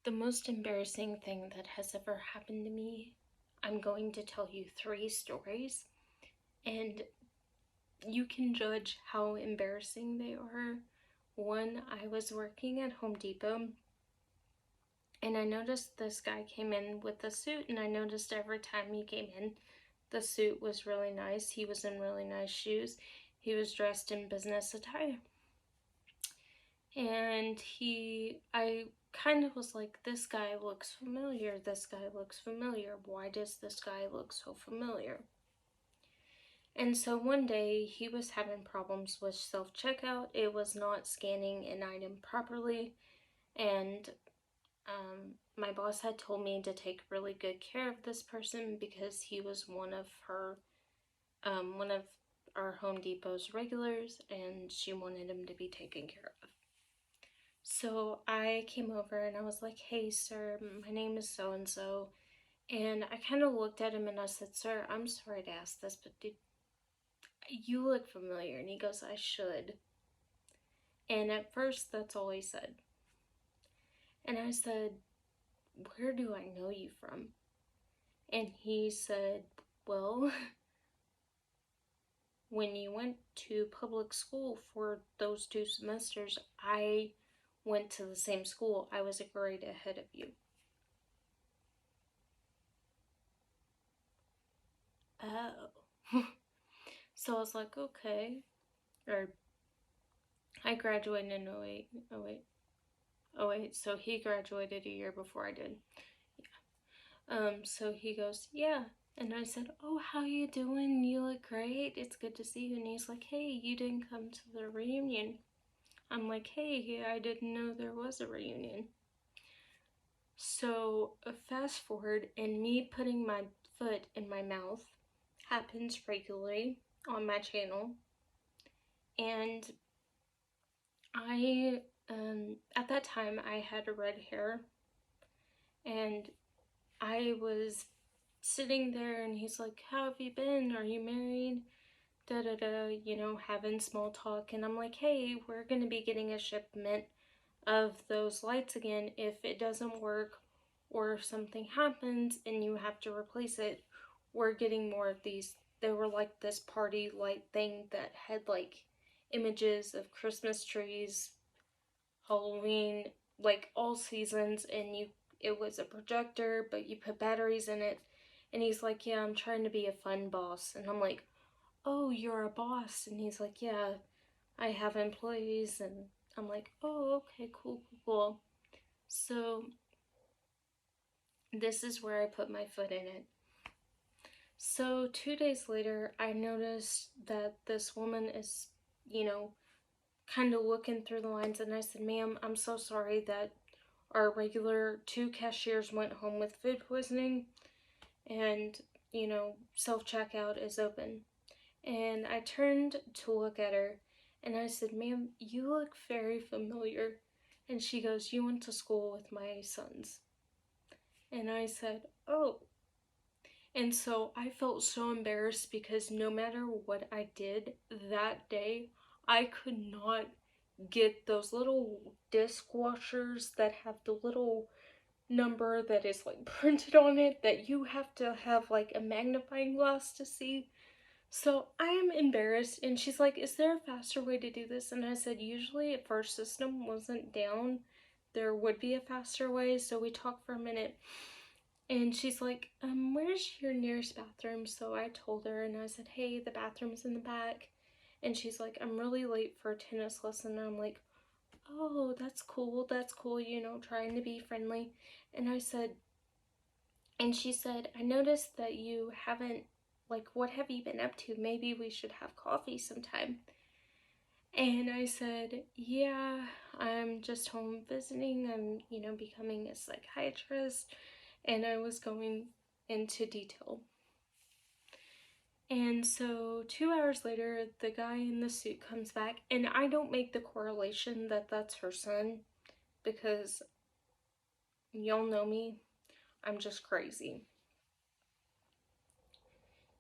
The most embarrassing thing that has ever happened to me, I'm going to tell you 3 stories, and you can judge how embarrassing they are. One, I was working at Home Depot, and I noticed this guy came in with a suit, and I noticed every time he came in, the suit was really nice. He was in really nice shoes. He was dressed in business attire. And I kind of was like, this guy looks familiar, this guy looks familiar, why does this guy look so familiar? And so one day he was having problems with self-checkout. It was not scanning an item properly, and my boss had told me to take really good care of this person because he was one of our Home Depot's regulars, and she wanted him to be taken care of. So I came over and I was like, hey, sir, my name is so and so. And I kind of looked at him and I said, sir, I'm sorry to ask this, but you look familiar. And he goes, I should. And at first, that's all he said. And I said, where do I know you from? And he said, well, when you went to public school for those 2 semesters, I went to the same school. I was a grade ahead of you. Oh. So I was like, okay. Or I graduated in 08. Oh, wait. Oh, wait. So he graduated a year before I did. Yeah. So he goes, yeah. And I said, oh, how you doing? You look great. It's good to see you. And he's like, hey, you didn't come to the reunion. I'm like, hey, I didn't know there was a reunion. So fast forward, and me putting my foot in my mouth happens regularly on my channel. And at that time, I had red hair, and I was sitting there, and he's like, how have you been? Are you married? Da da da, having small talk. And I'm like, hey, we're gonna be getting a shipment of those lights again. If it doesn't work, or if something happens and you have to replace it, we're getting more of these. They were like this party light thing that had like images of Christmas trees, Halloween, like all seasons, and it was a projector, but you put batteries in it. And he's like, yeah, I'm trying to be a fun boss. And I'm like, oh, you're a boss? And he's like, yeah, I have employees. And I'm like, oh, okay, cool, cool, cool. So this is where I put my foot in it. So 2 days later, I noticed that this woman is, kind of looking through the lines, and I said, ma'am, I'm so sorry that our regular 2 cashiers went home with food poisoning, and, self-checkout is open. And I turned to look at her, and I said, ma'am, you look very familiar. And she goes, you went to school with my sons. And I said, oh. And so I felt so embarrassed because no matter what I did that day, I could not get those little disc washers that have the little number that is like printed on it that you have to have like a magnifying glass to see. So I am embarrassed, and she's like, is there a faster way to do this? And I said, usually if our system wasn't down, there would be a faster way. So we talked for a minute, and she's like, where's your nearest bathroom? So I told her, and I said, hey, the bathroom's in the back. And she's like, I'm really late for a tennis lesson. And I'm like, oh, that's cool, trying to be friendly. And I said, and she said, I noticed that you haven't, like, what have you been up to? Maybe we should have coffee sometime. And I said, yeah, I'm just home visiting. I'm, becoming a psychiatrist. And I was going into detail. And so 2 hours later, the guy in the suit comes back, and I don't make the correlation that that's her son because y'all know me, I'm just crazy.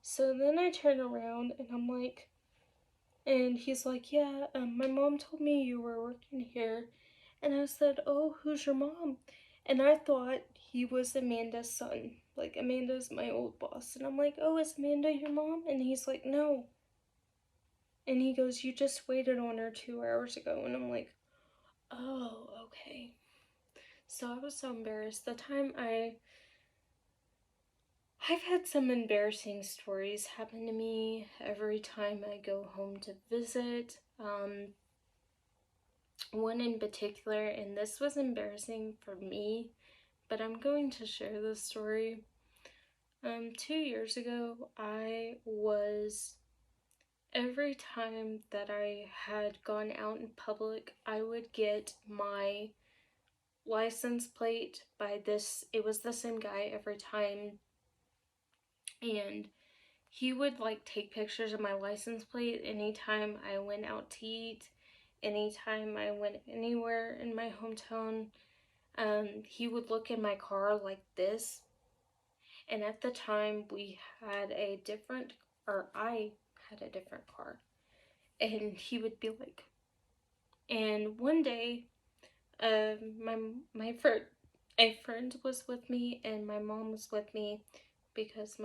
So then I turn around and I'm like, and he's like, yeah, my mom told me you were working here. And I said, oh, who's your mom? And I thought he was Amanda's son. Like, Amanda's my old boss. And I'm like, oh, is Amanda your mom? And he's like, no. And he goes, you just waited on her 2 hours ago. And I'm like, oh, okay. So I was so embarrassed. I've had some embarrassing stories happen to me every time I go home to visit. One in particular, and this was embarrassing for me, but I'm going to share this story. 2 years ago, every time that I had gone out in public, I would get my license plate by it was the same guy every time, and he would like take pictures of my license plate anytime I went out to eat, anytime I went anywhere in my hometown. He would look in my car like this, and at the time I had a different car, and he would be like, and one day, my my friend, a friend was with me, and my mom was with me because